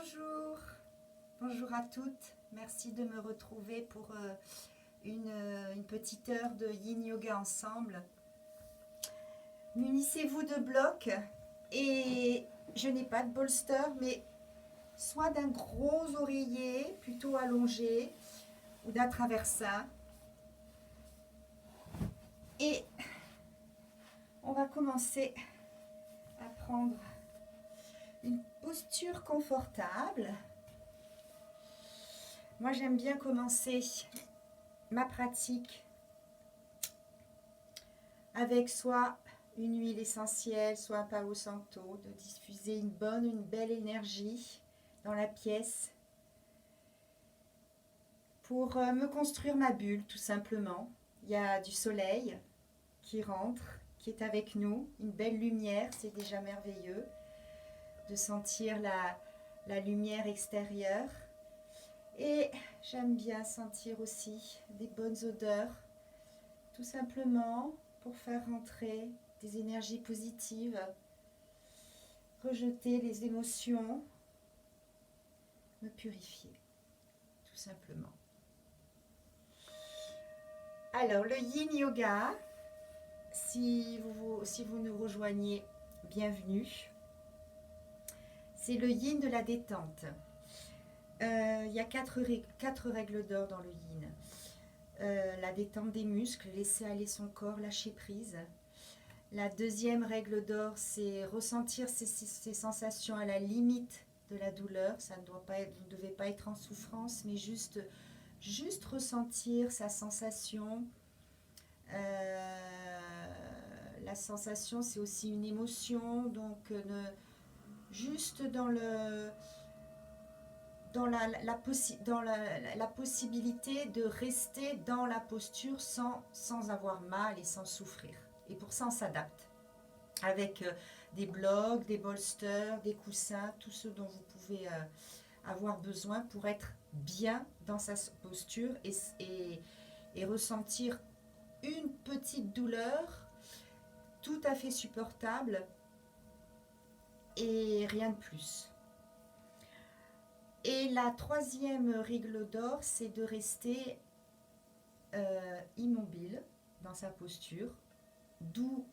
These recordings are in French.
Bonjour, bonjour à toutes. Merci de me retrouver pour une petite heure de Yin Yoga ensemble. Munissez-vous de blocs et je n'ai pas de bolster, mais soit d'un gros oreiller plutôt allongé ou d'un traversin. Et on va commencer à prendre une posture confortable. Moi, j'aime bien commencer ma pratique avec soit une huile essentielle, soit un Palo Santo, de diffuser une belle énergie dans la pièce pour me construire ma bulle, tout simplement. Il y a du soleil qui rentre, qui est avec nous, une belle lumière, c'est déjà merveilleux de sentir la lumière extérieure. Et j'aime bien sentir aussi des bonnes odeurs, tout simplement pour faire rentrer des énergies positives, rejeter les émotions, me purifier, tout simplement. Alors, le Yin Yoga, si vous nous rejoignez, bienvenue. C'est le Yin de la détente. Il y a quatre règles d'or dans le Yin. La détente des muscles, laisser aller son corps, lâcher prise. La deuxième règle d'or, c'est ressentir ces sensations à la limite de la douleur. Ça ne doit pas être, vous ne devez pas être en souffrance, mais juste ressentir sa sensation. La sensation, c'est aussi une émotion, donc juste dans la possibilité de rester dans la posture sans avoir mal et sans souffrir. Et pour ça, on s'adapte avec des blocs, des bolsters, des coussins, tout ce dont vous pouvez avoir besoin pour être bien dans sa posture et ressentir une petite douleur tout à fait supportable et rien de plus. Et la troisième règle d'or, c'est de rester immobile dans sa posture, d'où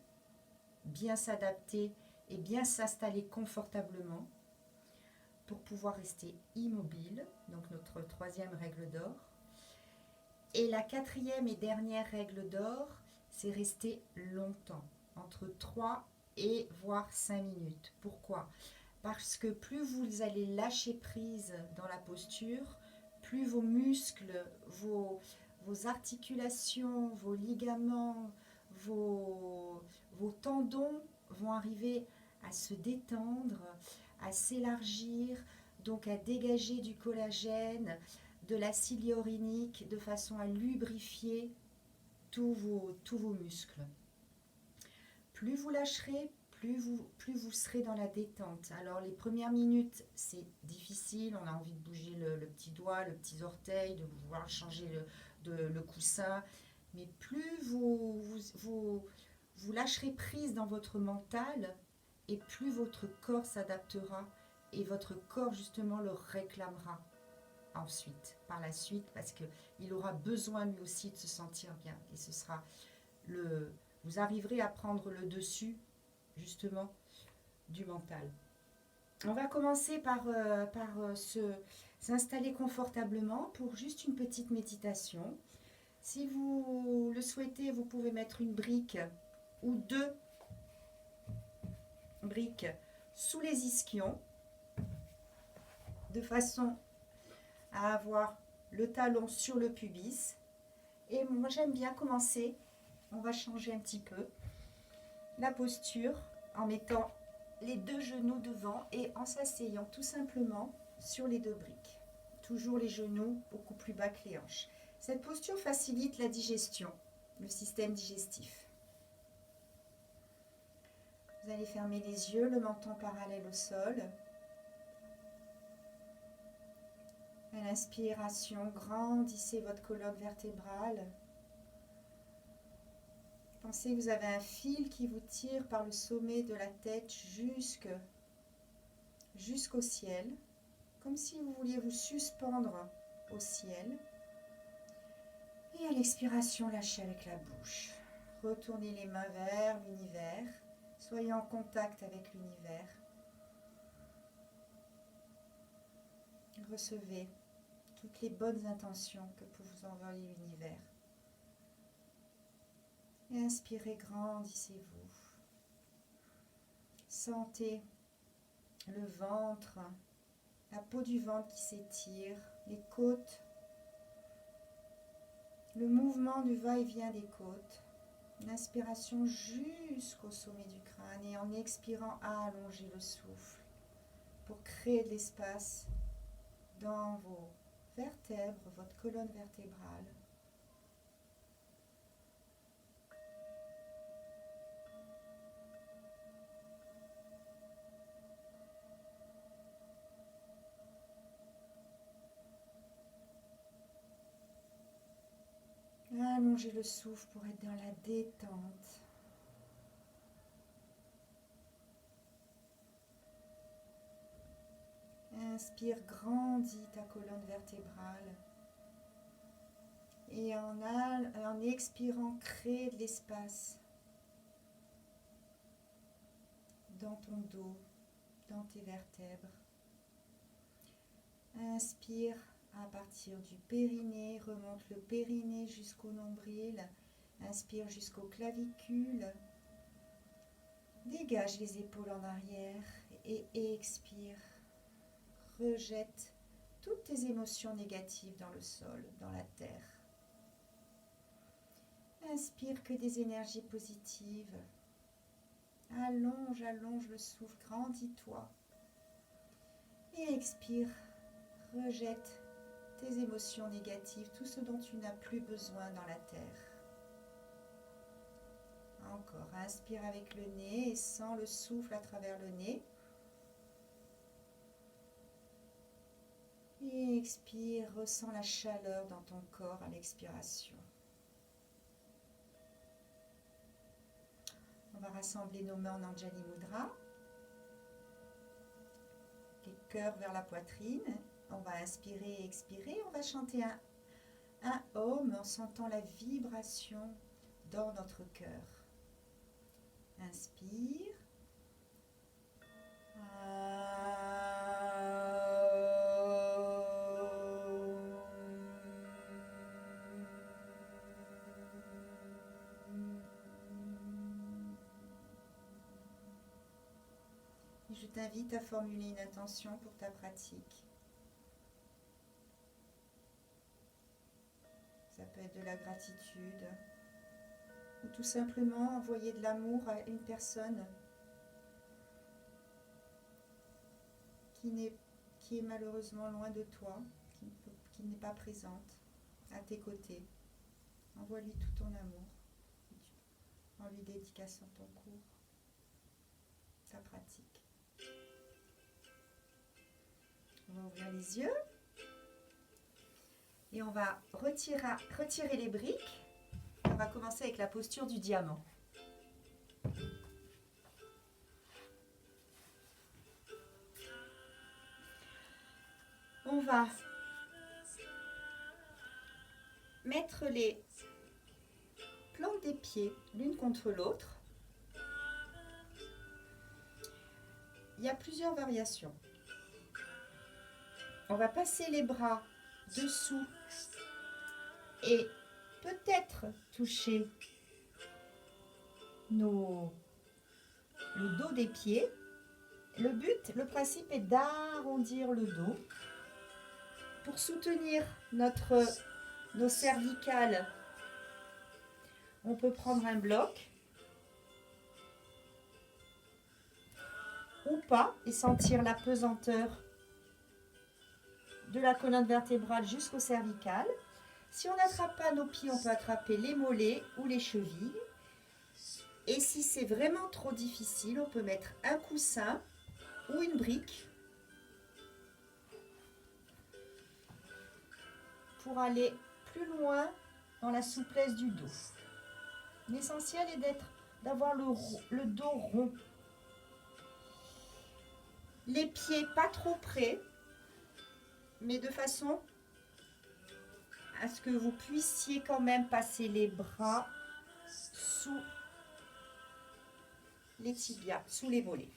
bien s'adapter et bien s'installer confortablement pour pouvoir rester immobile, donc notre troisième règle d'or. Et la quatrième et dernière règle d'or, c'est rester longtemps, entre 3 et voire 5 minutes. Pourquoi ? Parce que plus vous allez lâcher prise dans la posture, plus vos muscles, vos articulations, vos ligaments, vos tendons vont arriver à se détendre, à s'élargir, donc à dégager du collagène, de l'acide hyaluronique, de façon à lubrifier tous vos muscles. Plus vous lâcherez, plus vous serez dans la détente. Alors les premières minutes, c'est difficile, on a envie de bouger le petit doigt, le petit orteil, de vouloir changer le coussin, mais plus vous lâcherez prise dans votre mental, et plus votre corps s'adaptera, et votre corps justement le réclamera ensuite, par la suite, parce qu'il aura besoin lui aussi de se sentir bien, et ce sera vous arriverez à prendre le dessus justement du mental. On va commencer par s'installer confortablement pour juste une petite méditation. Si vous le souhaitez, vous pouvez mettre une brique ou 2 briques sous les ischions de façon à avoir le talon sur le pubis. Et moi j'aime bien commencer, on va changer un petit peu la posture en mettant les 2 genoux devant et en s'asseyant tout simplement sur les 2 briques. Toujours les genoux beaucoup plus bas que les hanches. Cette posture facilite la digestion, le système digestif. Vous allez fermer les yeux, le menton parallèle au sol. À l'inspiration, grandissez votre colonne vertébrale. Pensez que vous avez un fil qui vous tire par le sommet de la tête jusqu'au ciel, comme si vous vouliez vous suspendre au ciel. Et à l'expiration, lâchez avec la bouche. Retournez les mains vers l'univers. Soyez en contact avec l'univers. Recevez toutes les bonnes intentions que peut vous envoyer l'univers. Et inspirez, grandissez-vous. Sentez le ventre, la peau du ventre qui s'étire, les côtes, le mouvement du va-et-vient des côtes. Une inspiration jusqu'au sommet du crâne et en expirant, allongez le souffle pour créer de l'espace dans vos vertèbres, votre colonne vertébrale. Allongez le souffle pour être dans la détente. Inspire, grandis ta colonne vertébrale. Et en expirant, crée de l'espace dans ton dos, dans tes vertèbres. Inspire à partir du périnée, remonte le périnée jusqu'au nombril. Inspire jusqu'aux clavicules. Dégage les épaules en arrière et expire. Rejette toutes tes émotions négatives dans le sol, dans la terre. Inspire que des énergies positives. Allonge, allonge le souffle, grandis-toi. Et expire, rejette tes émotions négatives, tout ce dont tu n'as plus besoin dans la terre. Encore, inspire avec le nez et sens le souffle à travers le nez. Et expire, ressens la chaleur dans ton corps à l'expiration. On va rassembler nos mains en Anjali Mudra. Les cœurs vers la poitrine. On va inspirer et expirer. On va chanter un Om en sentant la vibration dans notre cœur. Inspire. Je t'invite à formuler une intention pour ta pratique. Ça peut être de la gratitude ou tout simplement envoyer de l'amour à une personne qui est malheureusement loin de toi, qui n'est pas présente à tes côtés. Envoie-lui tout ton amour en lui dédicaçant ton cours, ta pratique. On va ouvrir les yeux et on va retirer les briques. On va commencer avec la posture du diamant. On va mettre les plantes des pieds l'une contre l'autre. Il y a plusieurs variations. On va passer les bras dessous et peut-être toucher le dos des pieds. Le principe est d'arrondir le dos pour soutenir nos cervicales. On peut prendre un bloc ou pas et sentir la pesanteur de la colonne vertébrale jusqu'aux cervicales. Si on n'attrape pas nos pieds, on peut attraper les mollets ou les chevilles. Et si c'est vraiment trop difficile, on peut mettre un coussin ou une brique pour aller plus loin dans la souplesse du dos. L'essentiel est d'avoir le dos rond. Les pieds pas trop près. mais de façon à ce que vous puissiez quand même passer les bras sous les tibias, sous les mollets.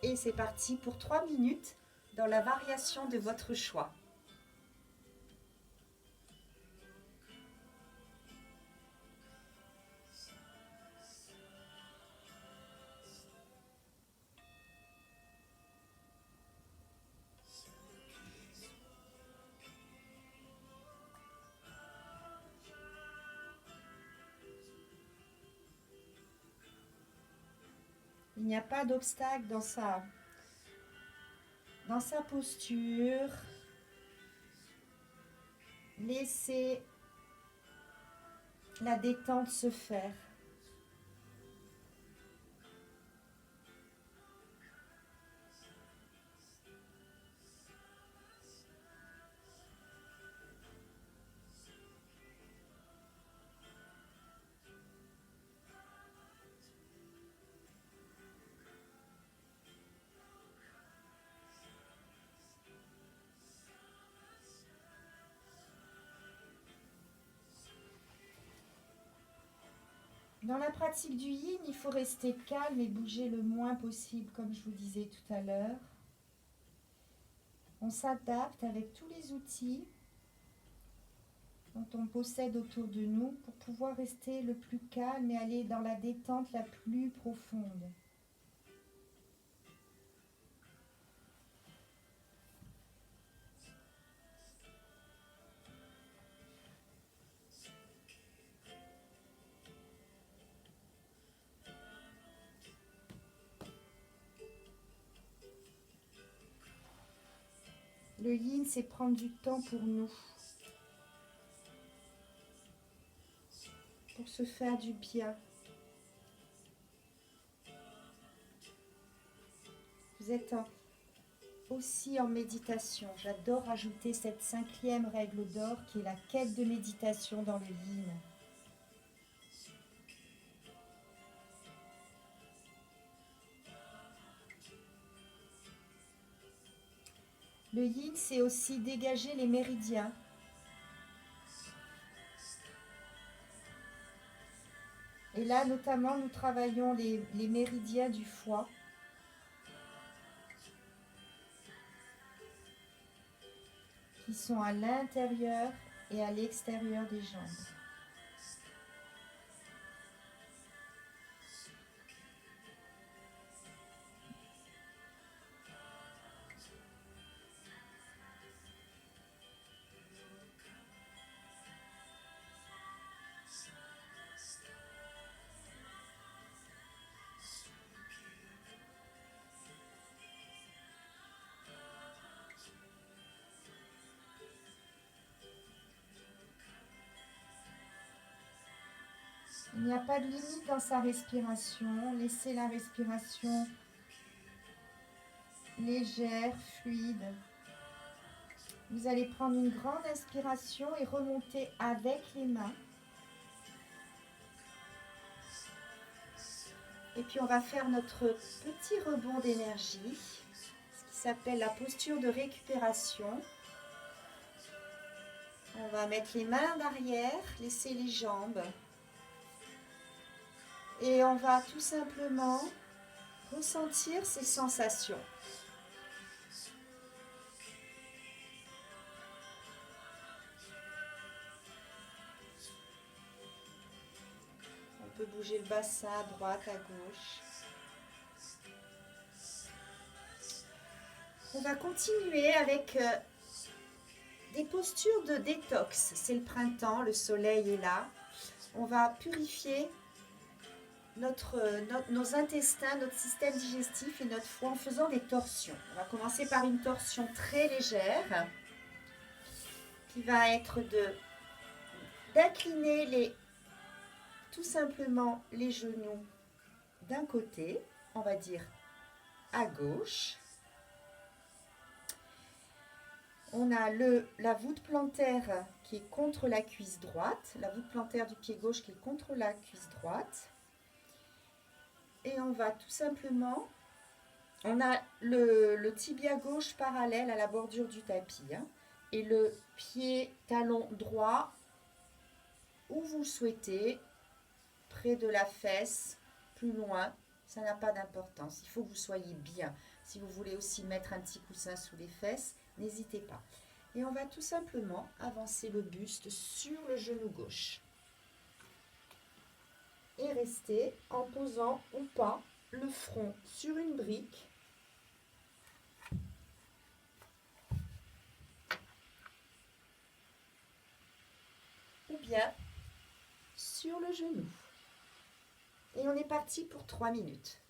Et c'est parti pour 3 minutes dans la variation de votre choix. Il n'y a pas d'obstacle dans sa posture. Laissez la détente se faire. Dans la pratique du yin, il faut rester calme et bouger le moins possible, comme je vous disais tout à l'heure. On s'adapte avec tous les outils dont on possède autour de nous pour pouvoir rester le plus calme et aller dans la détente la plus profonde. Le yin, c'est prendre du temps pour nous, pour se faire du bien. Vous êtes aussi en méditation. J'adore ajouter cette 5e règle d'or qui est la quête de méditation dans le yin. Le yin, c'est aussi dégager les méridiens. Et là, notamment, nous travaillons les méridiens du foie. Qui sont à l'intérieur et à l'extérieur des jambes. Il n'y a pas de limite dans sa respiration. Laissez la respiration légère, fluide. Vous allez prendre une grande inspiration et remonter avec les mains. Et puis on va faire notre petit rebond d'énergie, ce qui s'appelle la posture de récupération. On va mettre les mains derrière, laisser les jambes. Et on va tout simplement ressentir ces sensations. On peut bouger le bassin à droite, à gauche. On va continuer avec des postures de détox. C'est le printemps, le soleil est là. On va purifier nos intestins, notre système digestif et notre foie en faisant des torsions. On va commencer par une torsion très légère qui va être d'incliner tout simplement les genoux d'un côté, on va dire à gauche. On a la voûte plantaire qui est contre la cuisse droite, la voûte plantaire du pied gauche qui est contre la cuisse droite. Et on va tout simplement, on a le tibia gauche parallèle à la bordure du tapis. et le pied talon droit où vous souhaitez, près de la fesse, plus loin, ça n'a pas d'importance. Il faut que vous soyez bien. Si vous voulez aussi mettre un petit coussin sous les fesses, n'hésitez pas. Et on va tout simplement avancer le buste sur le genou gauche. Et rester en posant ou pas le front sur une brique. Ou bien sur le genou. Et on est parti pour 3 minutes.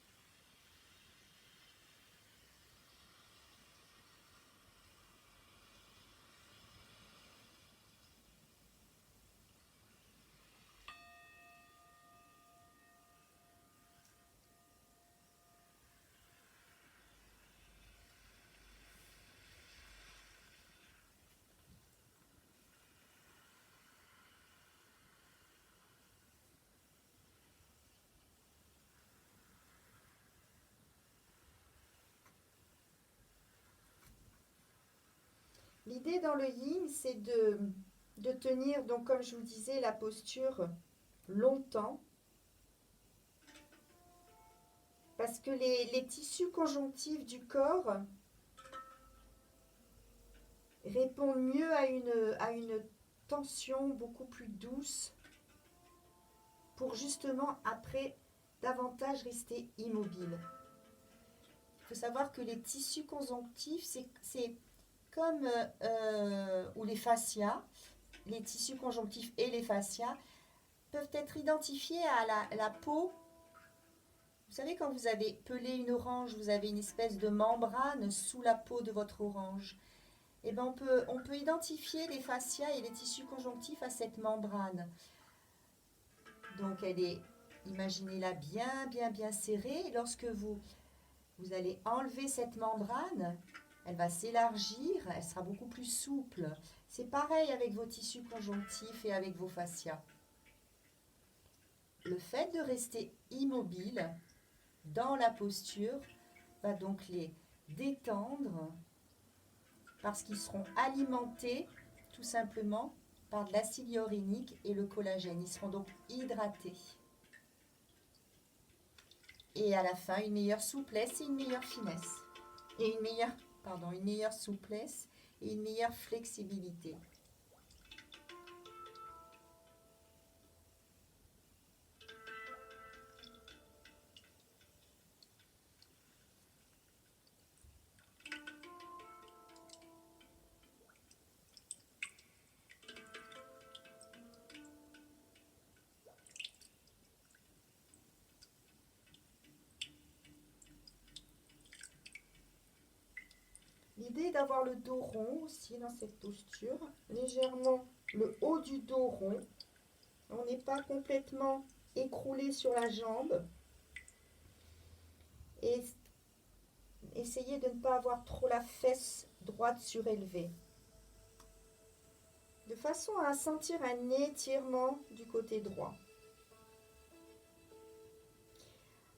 L'idée dans le yin, c'est de tenir, donc comme je vous disais, la posture longtemps. Parce que les tissus conjonctifs du corps répondent mieux à une tension beaucoup plus douce pour justement après davantage rester immobile. Il faut savoir que les tissus conjonctifs, c'est comme ou les fascias, les tissus conjonctifs et les fascias peuvent être identifiés à la peau. Vous savez, quand vous avez pelé une orange, vous avez une espèce de membrane sous la peau de votre orange. Et bien on peut identifier les fascias et les tissus conjonctifs à cette membrane. Donc elle est, imaginez-la bien serrée. Et lorsque vous allez enlever cette membrane, elle va s'élargir, elle sera beaucoup plus souple. C'est pareil avec vos tissus conjonctifs et avec vos fascias. Le fait de rester immobile dans la posture va donc les détendre parce qu'ils seront alimentés tout simplement par de l'acide hyaluronique et le collagène. Ils seront donc hydratés. Et à la fin, une meilleure souplesse et une meilleure finesse. Et une meilleure souplesse et une meilleure flexibilité. L'idée est d'avoir le dos rond aussi dans cette posture, légèrement le haut du dos rond. On n'est pas complètement écroulé sur la jambe. Et essayez de ne pas avoir trop la fesse droite surélevée. De façon à sentir un étirement du côté droit.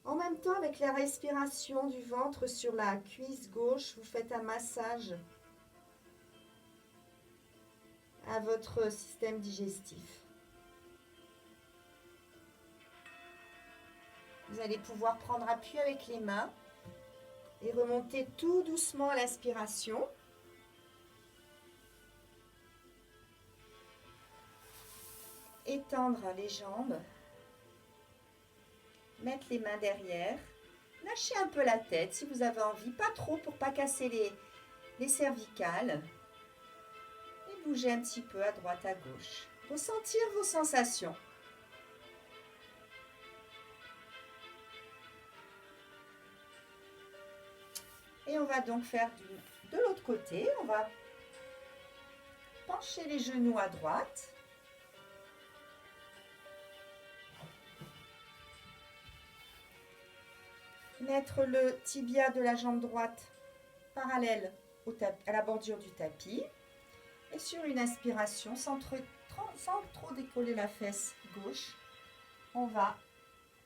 En même temps, avec la respiration du ventre sur la cuisse gauche, vous faites un massage à votre système digestif. Vous allez pouvoir prendre appui avec les mains et remonter tout doucement à l'inspiration. Étendre les jambes. Mettre les mains derrière. Lâchez un peu la tête si vous avez envie, pas trop pour ne pas casser les cervicales. Et bougez un petit peu à droite, à gauche. Ressentir vos sensations. Et on va donc faire de l'autre côté. On va pencher les genoux à droite. Mettre le tibia de la jambe droite parallèle à la bordure du tapis. Et sur une inspiration, sans trop décoller la fesse gauche, on va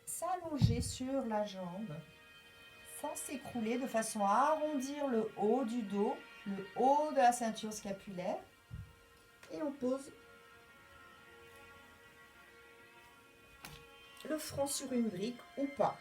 s'allonger sur la jambe sans s'écrouler de façon à arrondir le haut du dos le haut de la ceinture scapulaire et on pose le front sur une brique ou pas.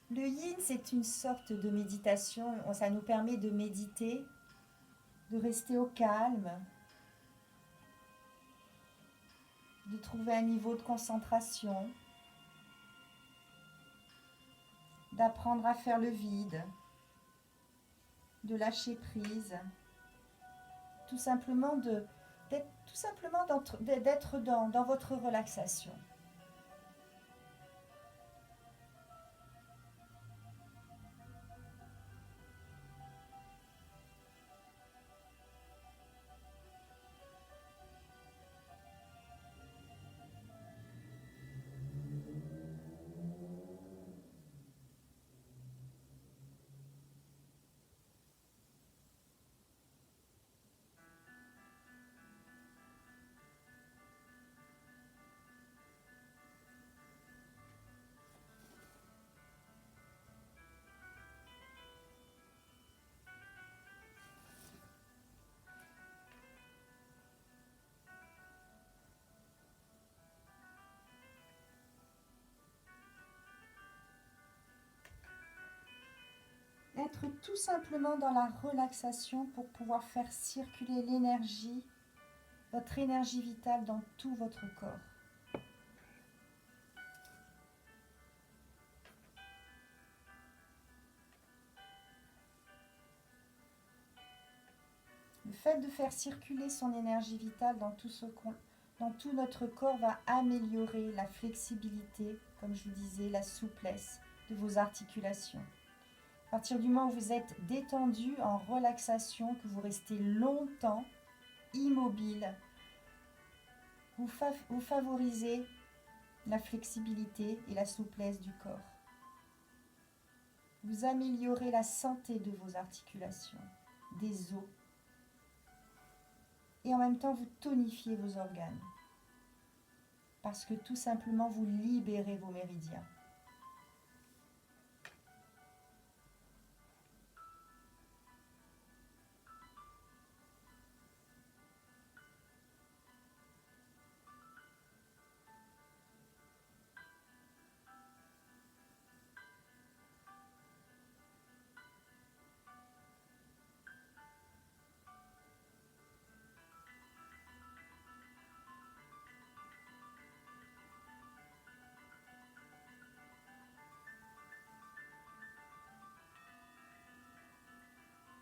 Le yin, c'est une sorte de méditation. Ça nous permet de méditer, de rester au calme, de trouver un niveau de concentration, d'apprendre à faire le vide, de lâcher prise, tout simplement d'être dans votre relaxation. Être tout simplement dans la relaxation pour pouvoir faire circuler l'énergie, votre énergie vitale dans tout votre corps. Le fait de faire circuler son énergie vitale dans tout notre corps va améliorer la flexibilité, comme je vous disais, la souplesse de vos articulations. À partir du moment où vous êtes détendu, en relaxation, que vous restez longtemps immobile, vous favorisez la flexibilité et la souplesse du corps. Vous améliorez la santé de vos articulations, des os. Et en même temps, vous tonifiez vos organes. Parce que tout simplement, vous libérez vos méridiens.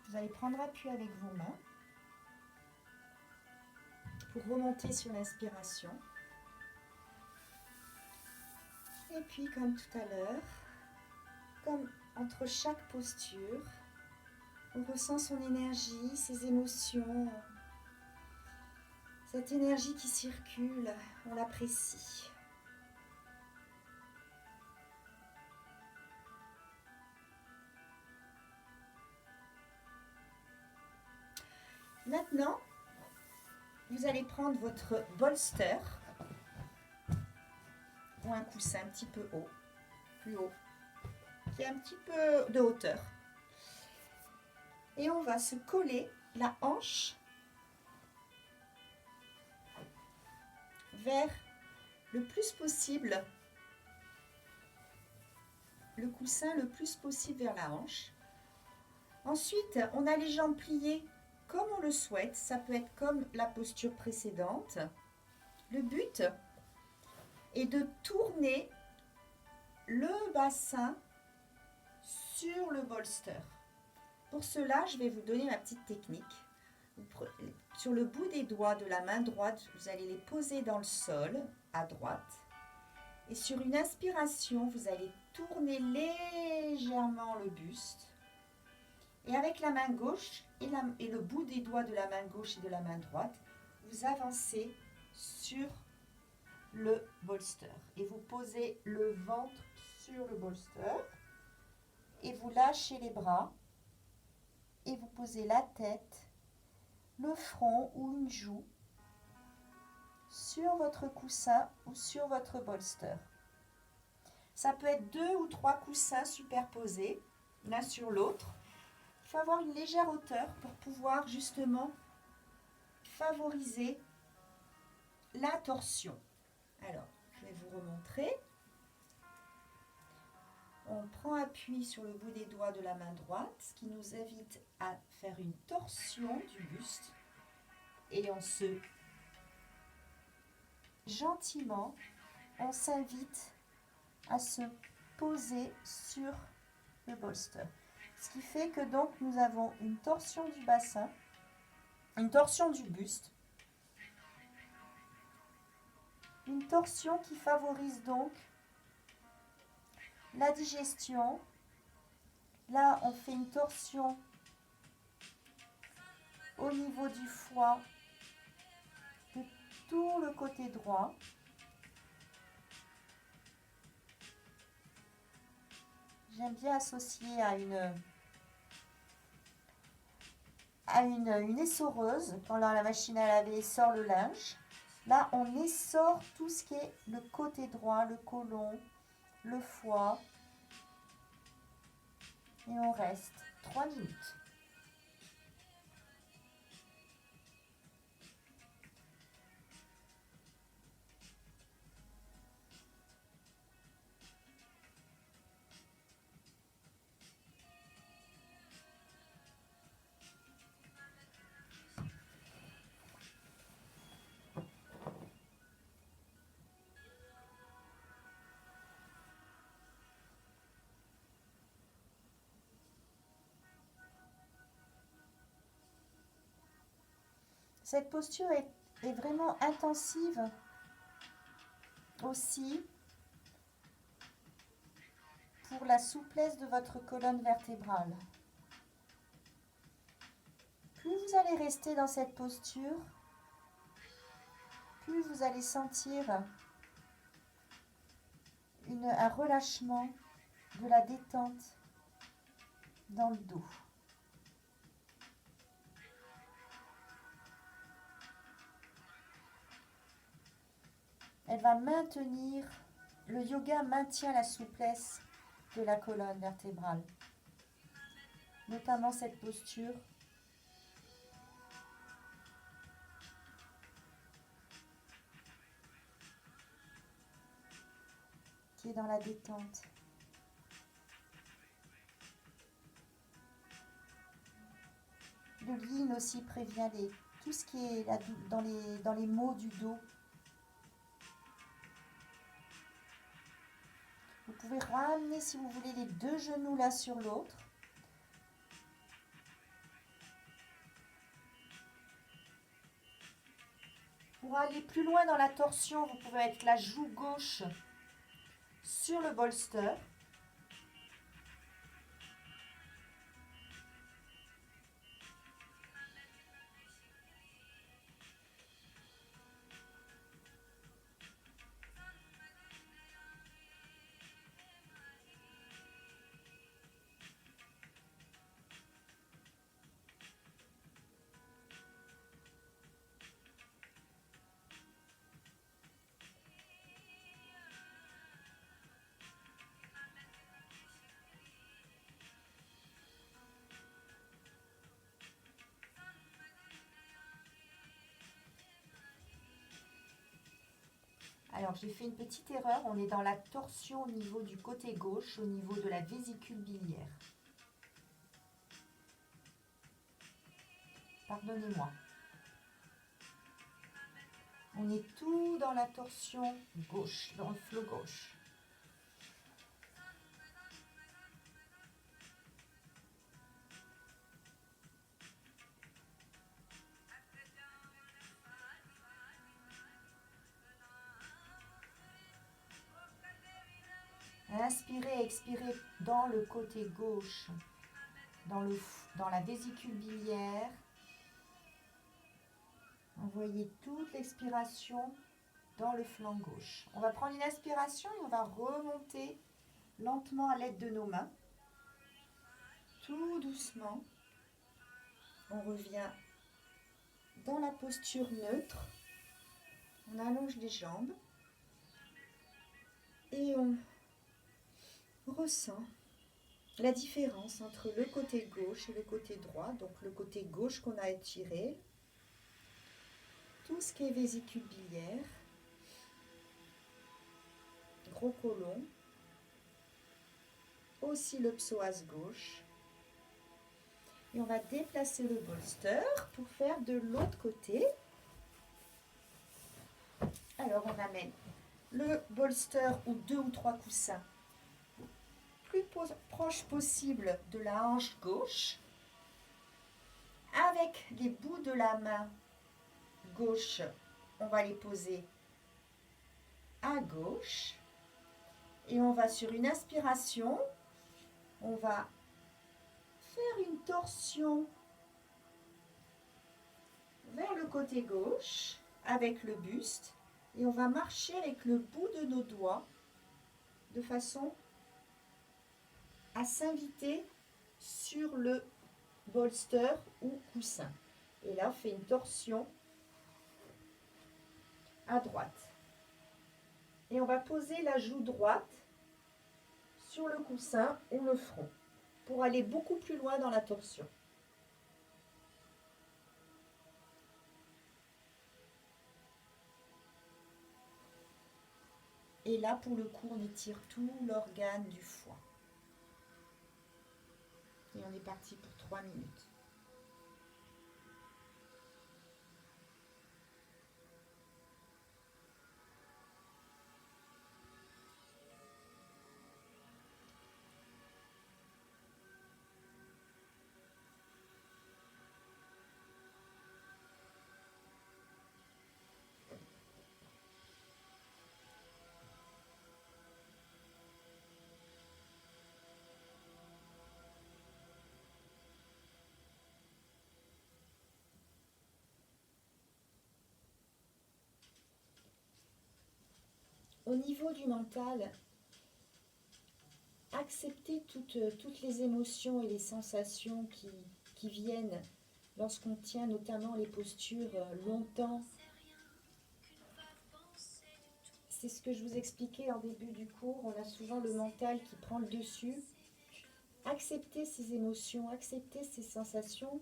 Vous allez prendre appui avec vos mains pour remonter sur l'inspiration. Et puis, comme tout à l'heure, comme entre chaque posture, on ressent son énergie, ses émotions, cette énergie qui circule, on l'apprécie. Maintenant, vous allez prendre votre bolster ou un coussin un petit peu haut, plus haut, qui a un petit peu de hauteur. Et on va se coller la hanche vers le plus possible, le coussin le plus possible vers la hanche. Ensuite, on a les jambes pliées comme on le souhaite, ça peut être comme la posture précédente. Le but est de tourner le bassin sur le bolster. Pour cela, je vais vous donner ma petite technique. Sur le bout des doigts de la main droite, vous allez les poser dans le sol, à droite. Et sur une inspiration, vous allez tourner légèrement le buste. Et avec la main gauche et le bout des doigts de la main gauche et de la main droite, vous avancez sur le bolster. Et vous posez le ventre sur le bolster et vous lâchez les bras et vous posez la tête, le front ou une joue sur votre coussin ou sur votre bolster. Ça peut être 2 ou 3 coussins superposés l'un sur l'autre. Il faut avoir une légère hauteur pour pouvoir justement favoriser la torsion. Alors, je vais vous remontrer. On prend appui sur le bout des doigts de la main droite, ce qui nous invite à faire une torsion du buste. Et on se... Gentiment, on s'invite à se poser sur le bolster. Ce qui fait que donc nous avons une torsion du bassin, une torsion du buste, une torsion qui favorise donc la digestion. Là, on fait une torsion au niveau du foie de tout le côté droit. J'aime bien associer à une essoreuse. Quand la machine à laver essore le linge, là, on essore tout ce qui est le côté droit, le côlon, le foie. Et on reste 3 minutes. Cette posture est vraiment intensive aussi pour la souplesse de votre colonne vertébrale. Plus vous allez rester dans cette posture, plus vous allez sentir un relâchement, de la détente dans le dos. Elle va maintenir, le yoga maintient la souplesse de la colonne vertébrale, notamment cette posture qui est dans la détente. Le yin aussi prévient tout ce qui est dans les maux du dos. Vous pouvez ramener, si vous voulez, les 2 genoux l'un sur l'autre. Pour aller plus loin dans la torsion, vous pouvez mettre la joue gauche sur le bolster. Alors, j'ai fait une petite erreur. On est dans la torsion au niveau du côté gauche, au niveau de la vésicule biliaire. Pardonnez-moi. On est tout dans la torsion gauche, dans le flot gauche. Inspirez, expirez dans le côté gauche, dans la vésicule biliaire. Envoyez toute l'expiration dans le flanc gauche. On va prendre une inspiration et on va remonter lentement à l'aide de nos mains. Tout doucement, on revient dans la posture neutre. On allonge les jambes et on ressent la différence entre le côté gauche et le côté droit. Donc le côté gauche qu'on a étiré, tout ce qui est vésicule biliaire, gros côlon, aussi le psoas gauche. Et on va déplacer le bolster pour faire de l'autre côté. Alors on amène le bolster ou 2 ou 3 coussins plus proche possible de la hanche gauche. Avec les bouts de la main gauche, on va les poser à gauche. Et on va sur une inspiration, on va faire une torsion vers le côté gauche avec le buste. Et on va marcher avec le bout de nos doigts de façon à s'inviter sur le bolster ou coussin. Et là, on fait une torsion à droite. Et on va poser la joue droite sur le coussin ou le front pour aller beaucoup plus loin dans la torsion. Et là, pour le coup, on étire tout l'organe du foie. Et on est parti pour 3 minutes. Au niveau du mental, accepter toutes les émotions et les sensations qui viennent lorsqu'on tient notamment les postures longtemps. C'est ce que je vous expliquais en début du cours, on a souvent le mental qui prend le dessus. Accepter ces émotions, accepter ces sensations,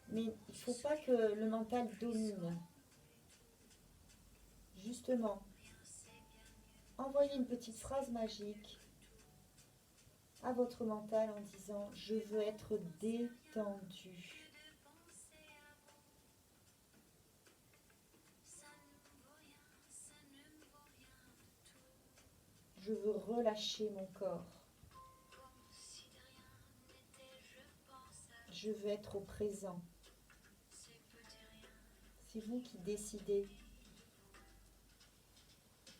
mais il ne faut pas que le mental domine. Justement, envoyez une petite phrase magique à votre mental en disant « Je veux être détendu ». Je veux relâcher mon corps. Je veux être au présent. C'est vous qui décidez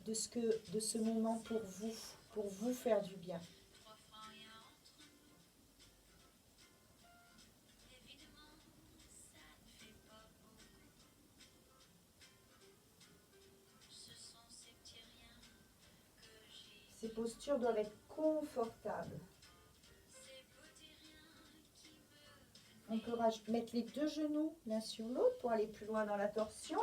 de ce moment pour vous faire du bien. Ces postures doivent être confortables. On peut mettre les 2 genoux l'un sur l'autre pour aller plus loin dans la torsion.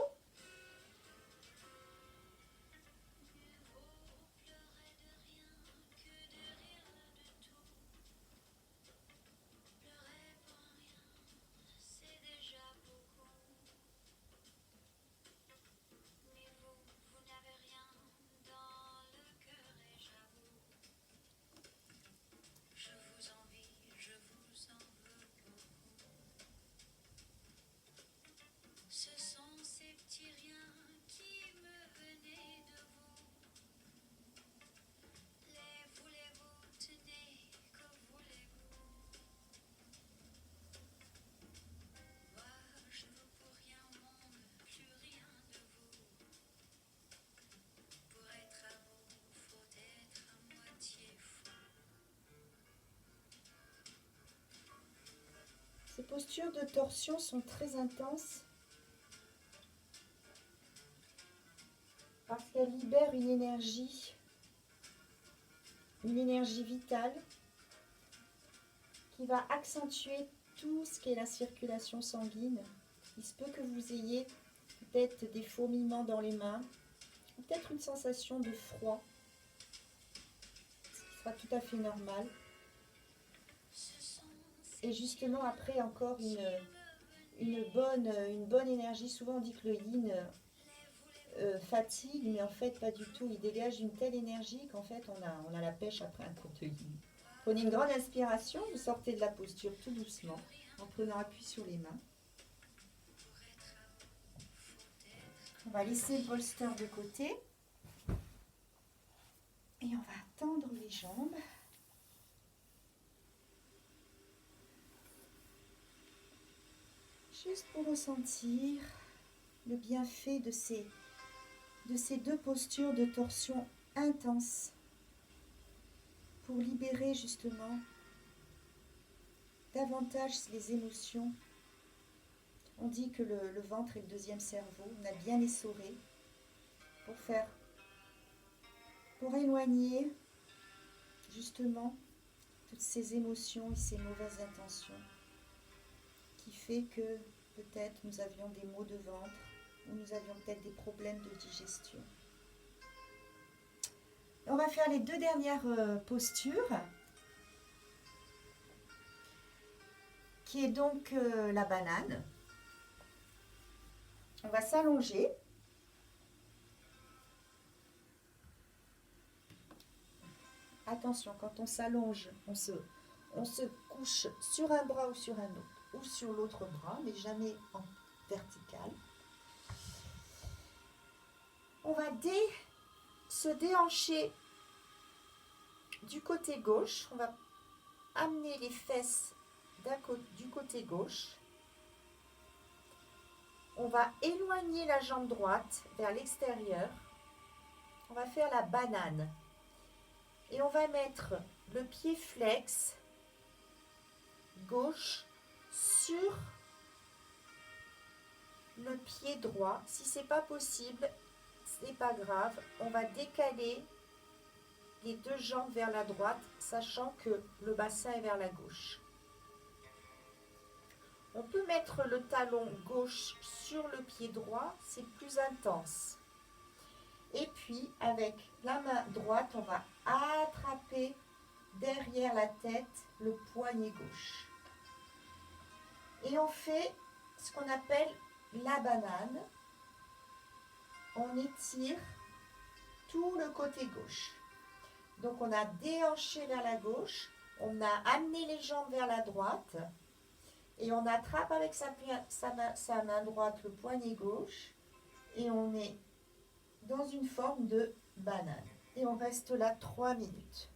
Ces postures de torsion sont très intenses. qu'elle libère une énergie vitale qui va accentuer tout ce qui est la circulation sanguine. Il se peut que vous ayez peut-être des fourmillements dans les mains, ou peut-être une sensation de froid, ce qui sera tout à fait normal. Et justement après encore une bonne énergie. Souvent on dit que le yin fatigue, mais en fait pas du tout. Il dégage une telle énergie qu'en fait on a la pêche après un cours de yin. Prenez une grande inspiration, vous sortez de la posture tout doucement, en prenant appui sur les mains. On va laisser le bolster de côté. Et on va tendre les jambes. Juste pour ressentir le bienfait de ces deux postures de torsion intense. Pour libérer justement davantage les émotions. On dit que le ventre est le deuxième cerveau. On a bien essoré pour éloigner justement toutes ces émotions et ces mauvaises intentions qui fait que peut-être nous avions des maux de ventre ou nous avions peut-être des problèmes de digestion. On va faire les deux dernières postures, qui est donc la banane. On va s'allonger. Attention, quand on s'allonge, on se couche sur un bras ou sur un autre, ou sur l'autre bras, mais jamais en vertical. On va se déhancher du côté gauche. On va amener les fesses du côté gauche. On va éloigner la jambe droite vers l'extérieur. On va faire la banane. Et on va mettre le pied flex gauche sur le pied droit. Si ce n'est pas possible, ce n'est pas grave. On va décaler les deux jambes vers la droite, sachant que le bassin est vers la gauche. On peut mettre le talon gauche sur le pied droit, c'est plus intense. Et puis, avec la main droite, on va attraper derrière la tête le poignet gauche. Et on fait ce qu'on appelle la banane. On étire tout le côté gauche. Donc, on a déhanché vers la gauche, on a amené les jambes vers la droite et on attrape avec sa main droite le poignet gauche et on est dans une forme de banane. Et on reste là 3 minutes.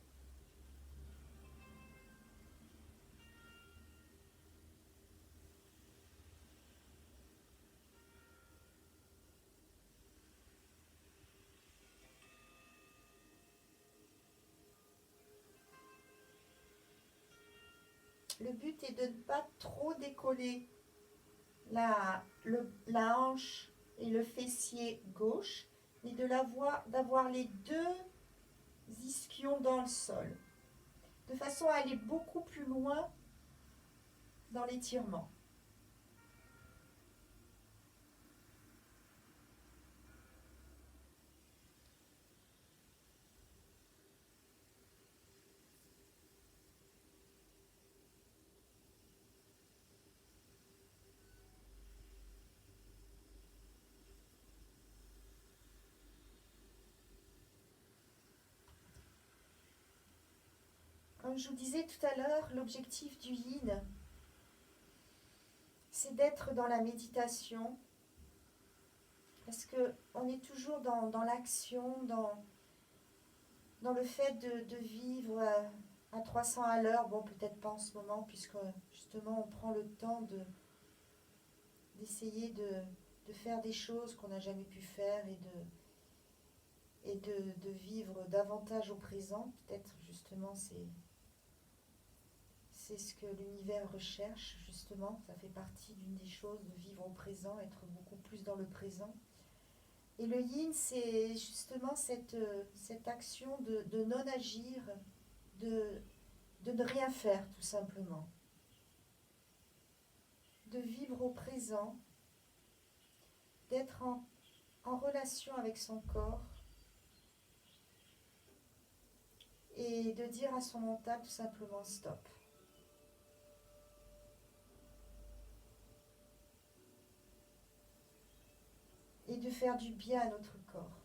Le but est de ne pas trop décoller la hanche et le fessier gauche, mais d'avoir les deux ischions dans le sol, de façon à aller beaucoup plus loin dans l'étirement. Comme je vous disais tout à l'heure, l'objectif du yin, c'est d'être dans la méditation, parce qu'on est toujours dans l'action, dans le fait de vivre à 300 à l'heure. Bon, peut-être pas en ce moment, puisque justement on prend le temps d'essayer de faire des choses qu'on n'a jamais pu faire et de vivre davantage au présent. Peut-être justement c'est ce que l'univers recherche, justement. Ça fait partie d'une des choses, de vivre au présent, être beaucoup plus dans le présent. Et le yin, c'est justement cette action de non-agir, de, de ne rien faire tout simplement, de vivre au présent, d'être en relation avec son corps et de dire à son mental tout simplement stop. Et de faire du bien à notre corps.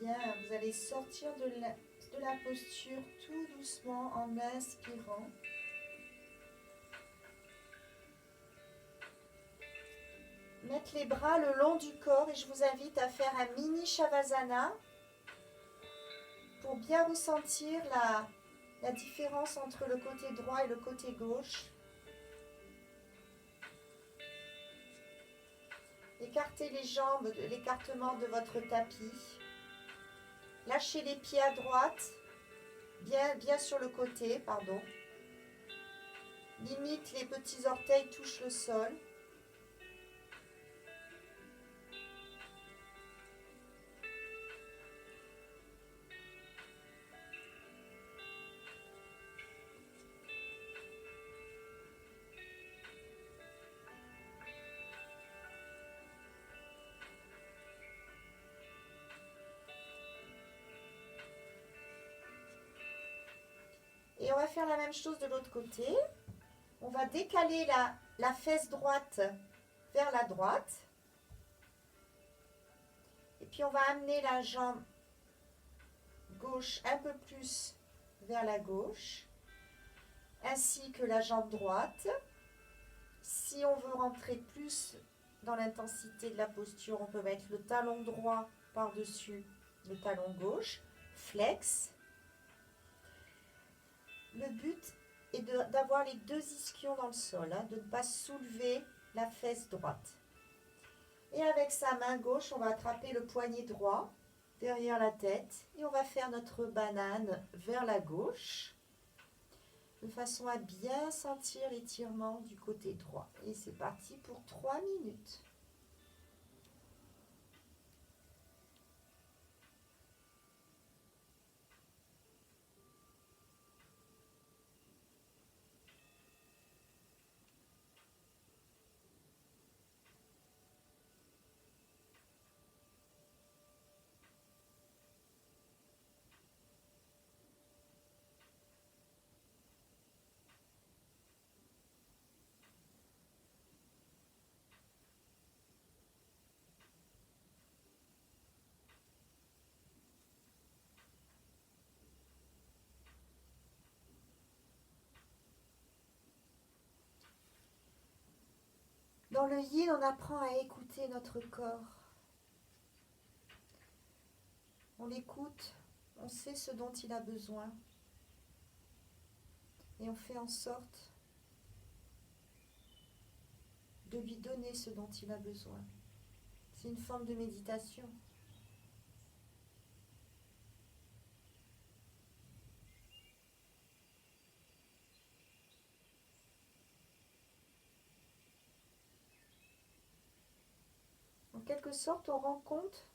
Bien, vous allez sortir de la posture tout doucement en inspirant. Mettre les bras le long du corps et je vous invite à faire un mini Shavasana pour bien ressentir la différence entre le côté droit et le côté gauche. Écartez les jambes de l'écartement de votre tapis. Lâchez les pieds à droite, bien sur le côté, pardon. Limite les petits orteils touchent le sol. Et on va faire la même chose de l'autre côté. On va décaler la fesse droite vers la droite. Et puis on va amener la jambe gauche un peu plus vers la gauche, ainsi que la jambe droite. Si on veut rentrer plus dans l'intensité de la posture, on peut mettre le talon droit par-dessus le talon gauche, flex. Le but est d'avoir les deux ischions dans le sol, de ne pas soulever la fesse droite. Et avec sa main gauche, on va attraper le poignet droit derrière la tête et on va faire notre banane vers la gauche de façon à bien sentir l'étirement du côté droit. Et c'est parti pour 3 minutes. Dans le yin, on apprend à écouter notre corps. On l'écoute, on sait ce dont il a besoin. Et on fait en sorte de lui donner ce dont il a besoin. C'est une forme de méditation. En quelque sorte, on rencontre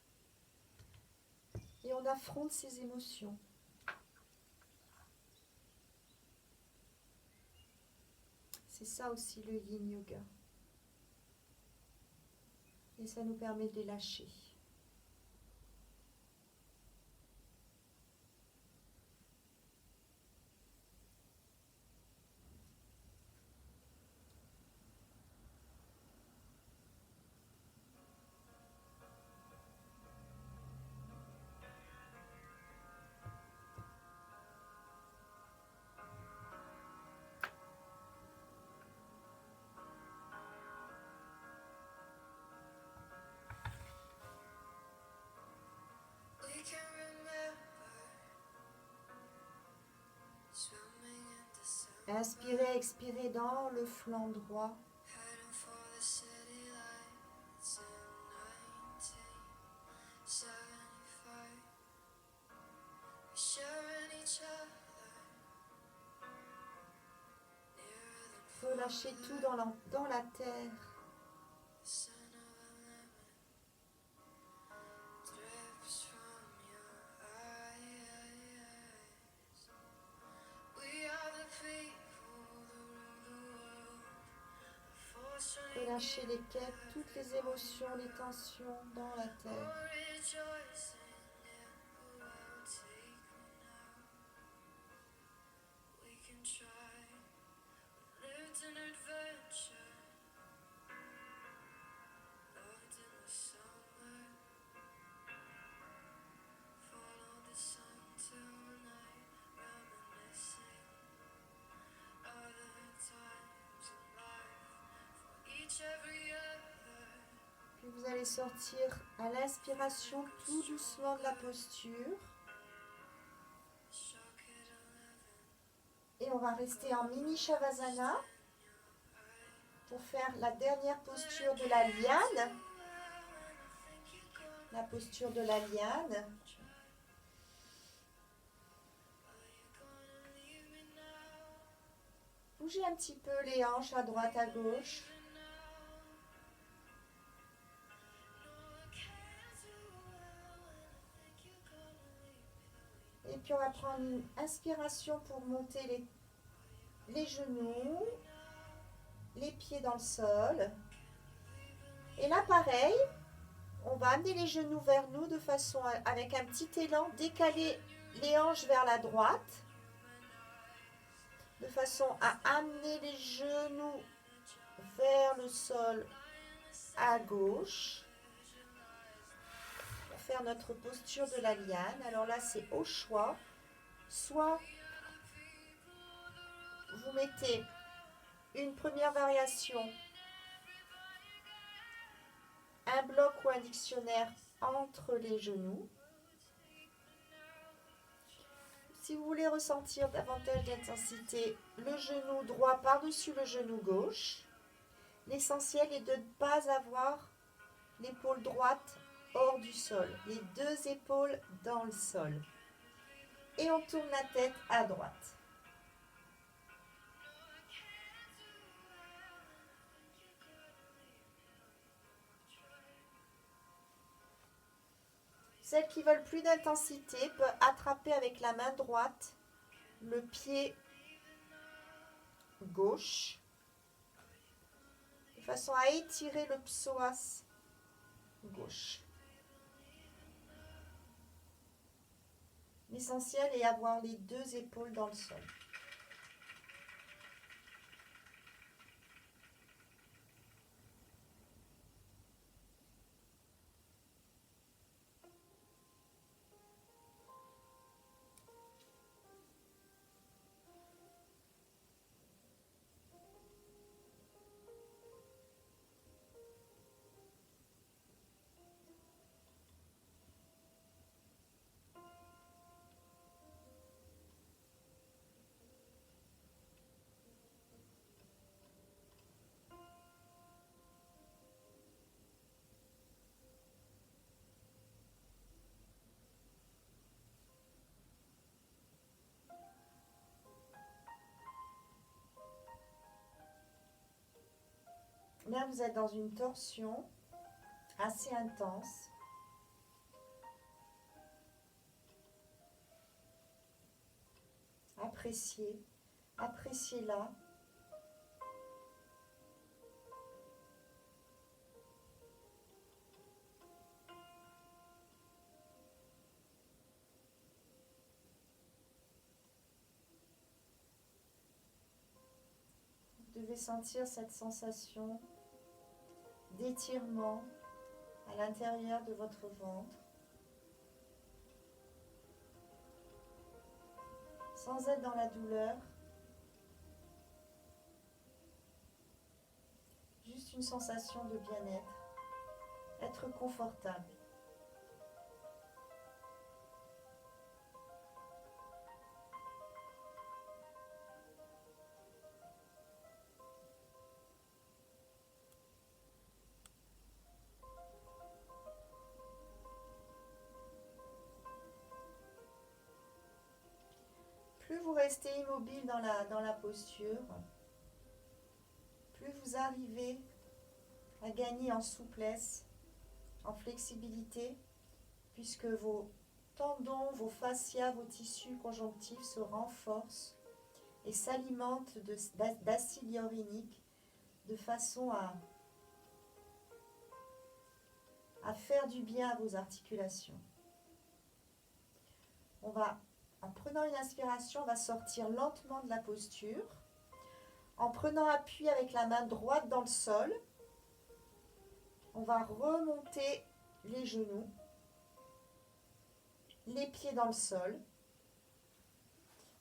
et on affronte ses émotions. C'est ça aussi le yin yoga. Et ça nous permet de les lâcher. Inspirez, expirez dans le flanc droit. Relâchez tout dans la terre. Relâchez les quêtes, toutes les émotions, les tensions dans la terre. Puis vous allez sortir à l'inspiration tout doucement de la posture. Et on va rester en mini Shavasana pour faire la dernière posture de la liane. La posture de la liane. Bougez un petit peu les hanches à droite, à gauche. Et puis on va prendre une inspiration pour monter les genoux, les pieds dans le sol. Et là pareil, on va amener les genoux vers nous de façon avec un petit élan, décaler les hanches vers la droite. De façon à amener les genoux vers le sol à gauche. Pour faire notre posture de la liane. Alors là, c'est au choix. Soit vous mettez une première variation, un bloc ou un dictionnaire entre les genoux. Si vous voulez ressentir davantage d'intensité, le genou droit par-dessus le genou gauche. L'essentiel est de ne pas avoir l'épaule droite hors du sol, les deux épaules dans le sol. Et on tourne la tête à droite. Celles qui veulent plus d'intensité peuvent attraper avec la main droite le pied gauche de façon à étirer le psoas gauche. L'essentiel est d'avoir les deux épaules dans le sol. Là, vous êtes dans une torsion assez intense. Appréciez-la. devez sentir cette sensation d'étirement à l'intérieur de votre ventre, sans être dans la douleur, juste une sensation de bien-être, être confortable. Plus vous restez immobile dans la posture, plus vous arrivez à gagner en souplesse, en flexibilité, puisque vos tendons, vos fascias, vos tissus conjonctifs se renforcent et s'alimentent d'acide hyaluronique de façon à faire du bien à vos articulations. En prenant une inspiration, on va sortir lentement de la posture. En prenant appui avec la main droite dans le sol, on va remonter les genoux, les pieds dans le sol.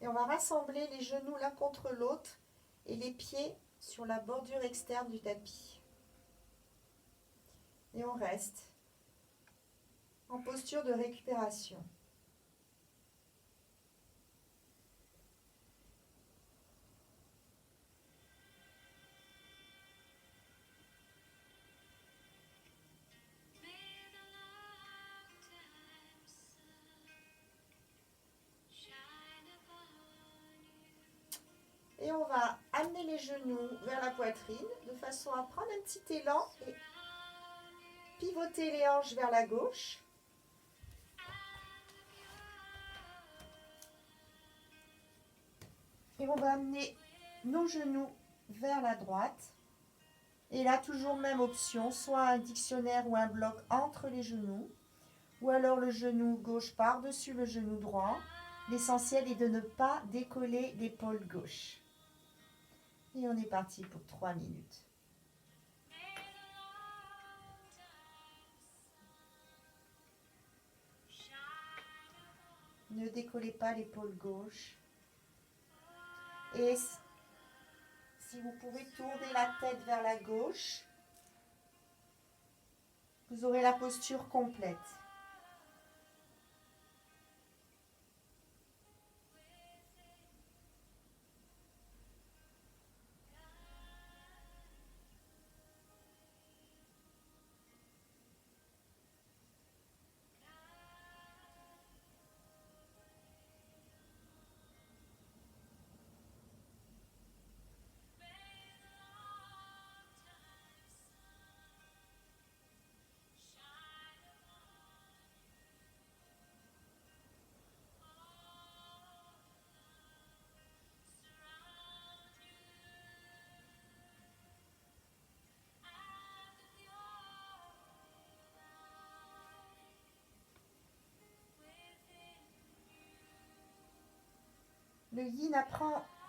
Et on va rassembler les genoux l'un contre l'autre et les pieds sur la bordure externe du tapis. Et on reste en posture de récupération. Et on va amener les genoux vers la poitrine de façon à prendre un petit élan et pivoter les hanches vers la gauche. Et on va amener nos genoux vers la droite. Et là, toujours même option, soit un dictionnaire ou un bloc entre les genoux, ou alors le genou gauche par-dessus le genou droit. L'essentiel est de ne pas décoller l'épaule gauche. Et on est parti pour 3 minutes. Ne décollez pas l'épaule gauche. Et si vous pouvez tourner la tête vers la gauche, vous aurez la posture complète. Le yin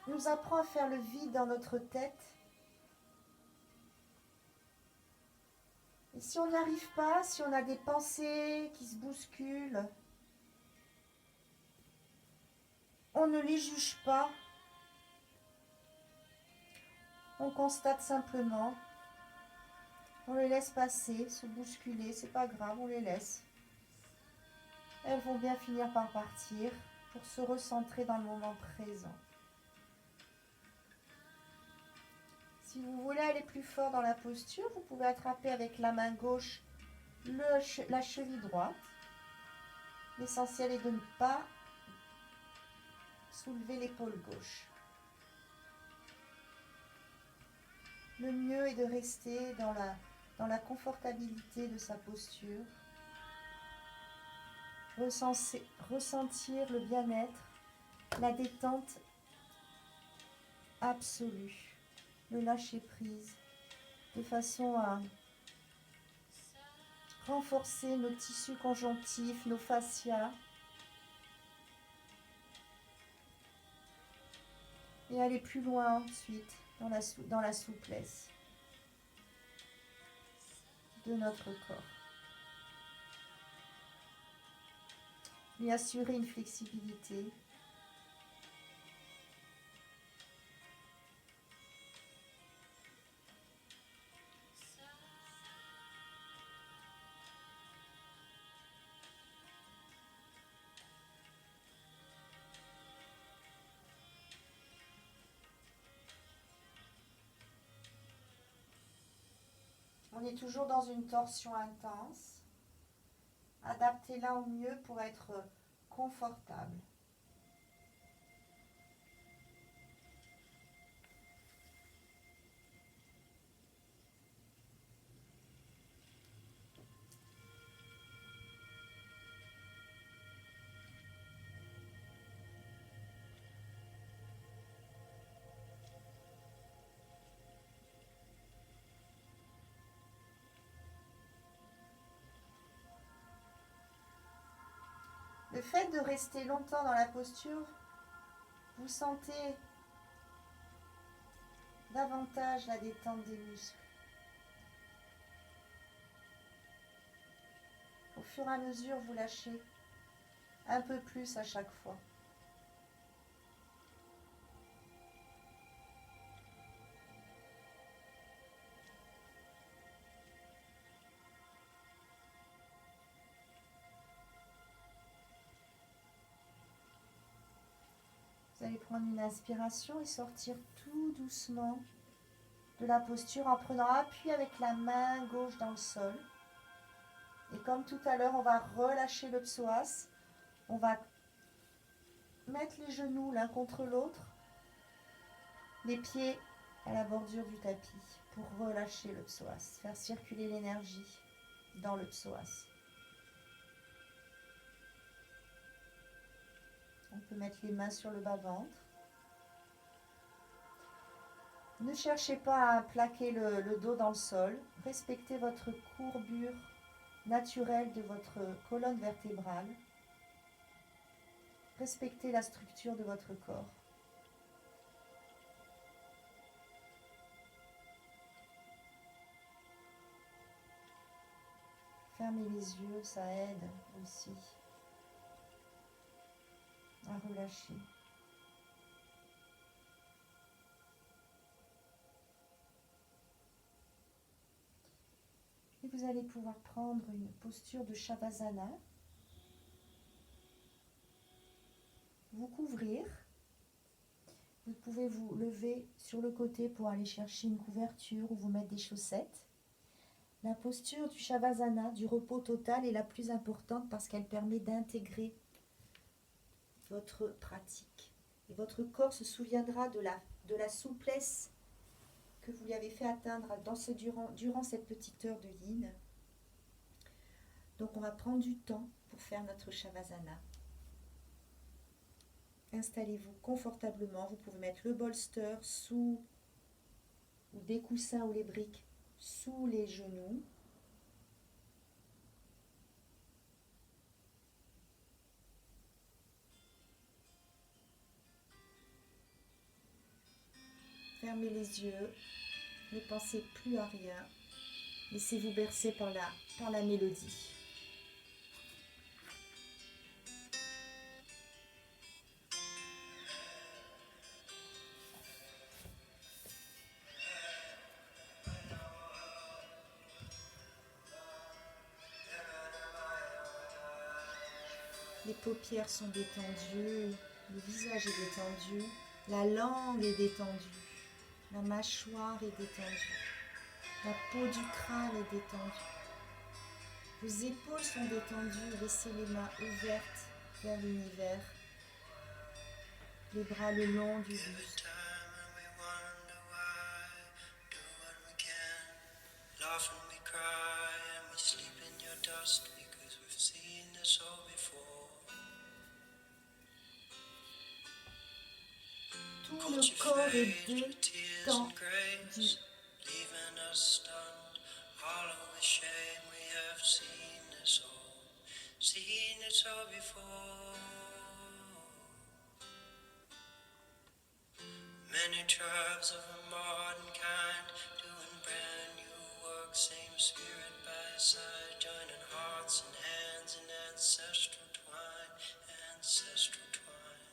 nous apprend à faire le vide dans notre tête. Et si on n'y arrive pas, si on a des pensées qui se bousculent, on ne les juge pas. On constate simplement. On les laisse passer, se bousculer, c'est pas grave, on les laisse. Elles vont bien finir par partir pour se recentrer dans le moment présent. Si vous voulez aller plus fort dans la posture, vous pouvez attraper avec la main gauche la cheville droite. L'essentiel est de ne pas soulever l'épaule gauche. Le mieux est de rester dans la confortabilité de sa posture. Ressentir le bien-être, la détente absolue, le lâcher-prise, de façon à renforcer nos tissus conjonctifs, nos fascias, et aller plus loin ensuite dans la souplesse de notre corps. Lui assurer une flexibilité. On est toujours dans une torsion intense. Adaptez-la au mieux pour être confortable. Le fait de rester longtemps dans la posture, vous sentez davantage la détente des muscles. Au fur et à mesure, vous lâchez un peu plus à chaque fois. Vous allez prendre une inspiration et sortir tout doucement de la posture en prenant appui avec la main gauche dans le sol. Et comme tout à l'heure, on va relâcher le psoas. On va mettre les genoux l'un contre l'autre, les pieds à la bordure du tapis pour relâcher le psoas, faire circuler l'énergie dans le psoas. On peut mettre les mains sur le bas-ventre. Ne cherchez pas à plaquer le dos dans le sol. Respectez votre courbure naturelle de votre colonne vertébrale. Respectez la structure de votre corps. Fermez les yeux, ça aide aussi à relâcher. Et vous allez pouvoir prendre une posture de Shavasana. Vous couvrir. Vous pouvez vous lever sur le côté pour aller chercher une couverture ou vous mettre des chaussettes. La posture du Shavasana, du repos total, est la plus importante parce qu'elle permet d'intégrer votre pratique. Et votre corps se souviendra de la souplesse que vous lui avez fait atteindre durant cette petite heure de yin. Donc on va prendre du temps pour faire notre Shavasana. Installez-vous confortablement. Vous pouvez mettre le bolster sous ou des coussins ou les briques sous les genoux. Fermez les yeux, ne pensez plus à rien. Laissez-vous bercer par la mélodie. Les paupières sont détendues, le visage est détendu, la langue est détendue, la mâchoire est détendue, la peau du crâne est détendue. Vos épaules sont détendues, laissez les mains ouvertes vers l'univers, les bras le long du buste. Tout le corps est détendu. Many tribes of a modern kind, doing brand new work, same spirit by side, joining hearts and hands in ancestral twine, ancestral twine.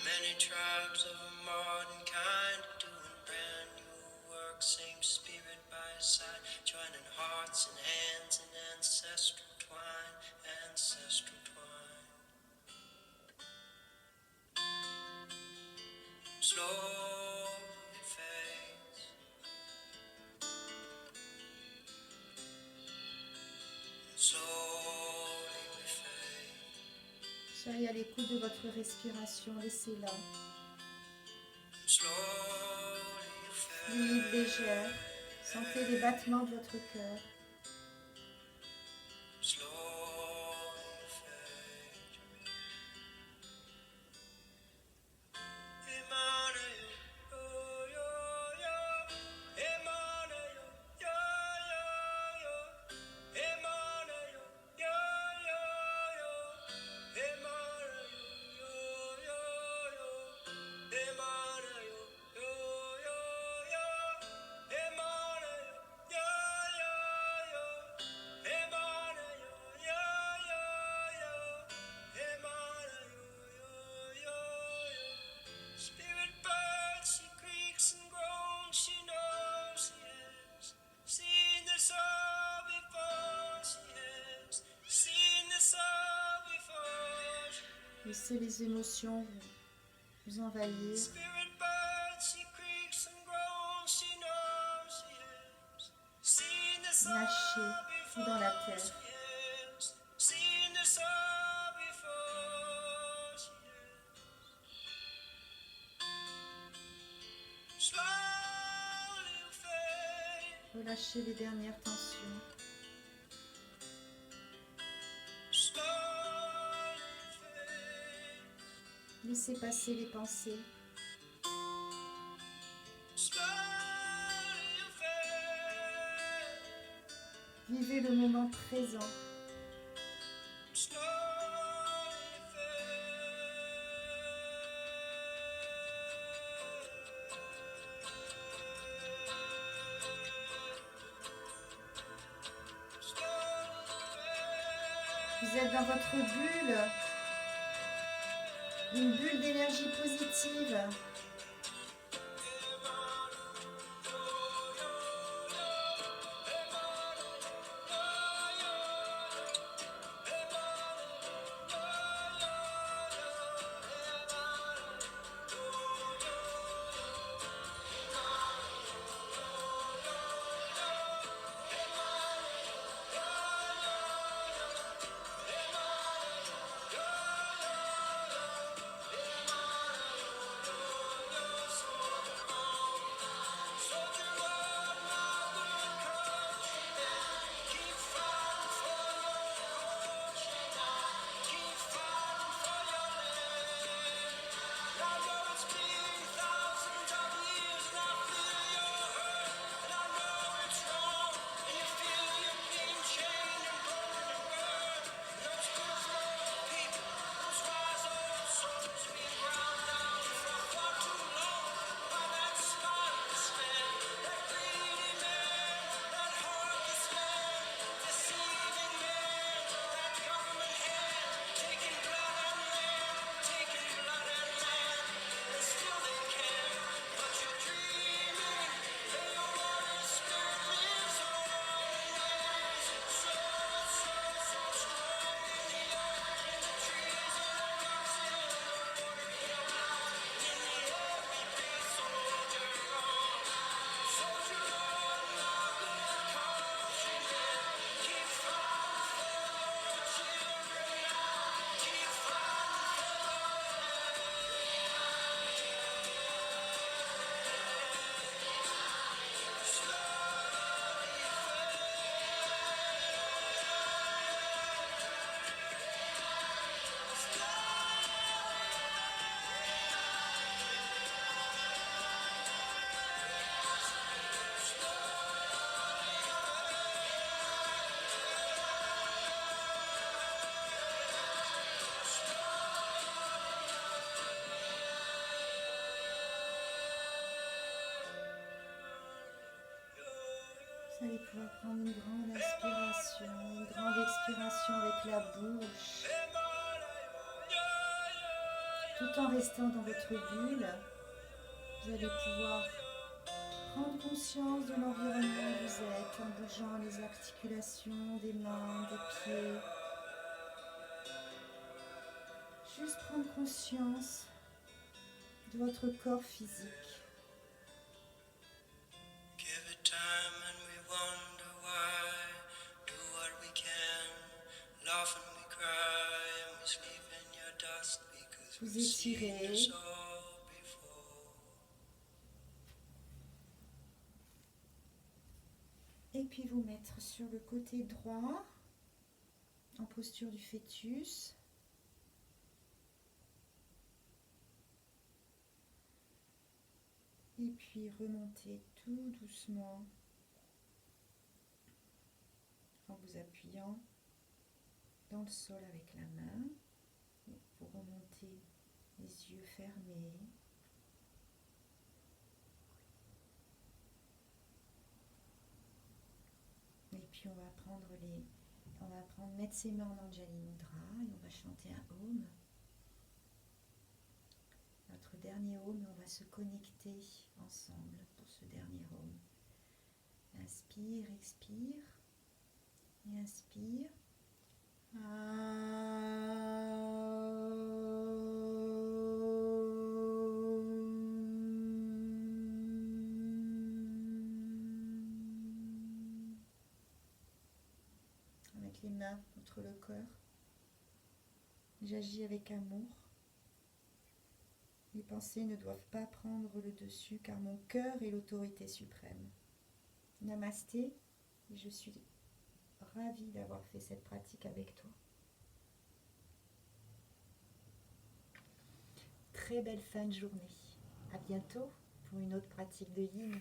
Many tribes of a modern kind, doing brand new work, same spirit by side, joining hearts and hands in ancestral twine, ancestral twine. Slowly fades, slowly we fade, Soyez à l'écoute de votre respiration, laissez-la. slowly Fluide, fade, légère. Sentez les battements de votre cœur. slowly fade. Emmanuel, yo yo yo, Emmanuel, yo yo yo, Emmanuel, yo yo yo, Emmanuel, yo yo yo, Emmanuel, yo yo yo, Emmanuel, yo yo yo, Emmanuel, yo yo yo, Emmanuel, yo yo yo. Spirit birds, she creaks and groans, she knows she has seen this all before, she has seen this all before. Laissez les émotions vous envahir. Spirit birds, she creaks and groans, she knows she has seen this all Lâchez tout dans la terre. before, she has seen this all before, she has slowly fade. Relâchez les dernières tensions. Slowly fade, Laissez passer les pensées. slowly fade, Vivez le moment présent. slowly Vous êtes dans votre bulle. Une bulle d'énergie positive. Vous allez pouvoir prendre une grande inspiration, une grande expiration avec la bouche. Tout en restant dans votre bulle, vous allez pouvoir prendre conscience de l'environnement où vous êtes en bougeant les articulations des mains, des pieds. Juste prendre conscience de votre corps physique. Give it time and we wonder why. Do what we can, laugh and we cry, and we sleep in your dust because Vous we've seen étirez. this all before. Et puis vous mettre sur le côté droit, en posture du fœtus. Et puis remonter tout doucement en vous appuyant dans le sol avec la main. Et vous remontez les yeux fermés. Et puis on va mettre ses mains en Anjali Mudra et on va chanter un Om. Notre dernier Om, on va se connecter ensemble pour ce dernier Om. Inspire, expire. Et inspire. Avec les mains contre le cœur. J'agis avec amour. Les pensées ne doivent pas prendre le dessus car mon cœur est l'autorité suprême. Namasté, et je suis ravie d'avoir fait cette pratique avec toi. Très belle fin de journée. À bientôt pour une autre pratique de Yin.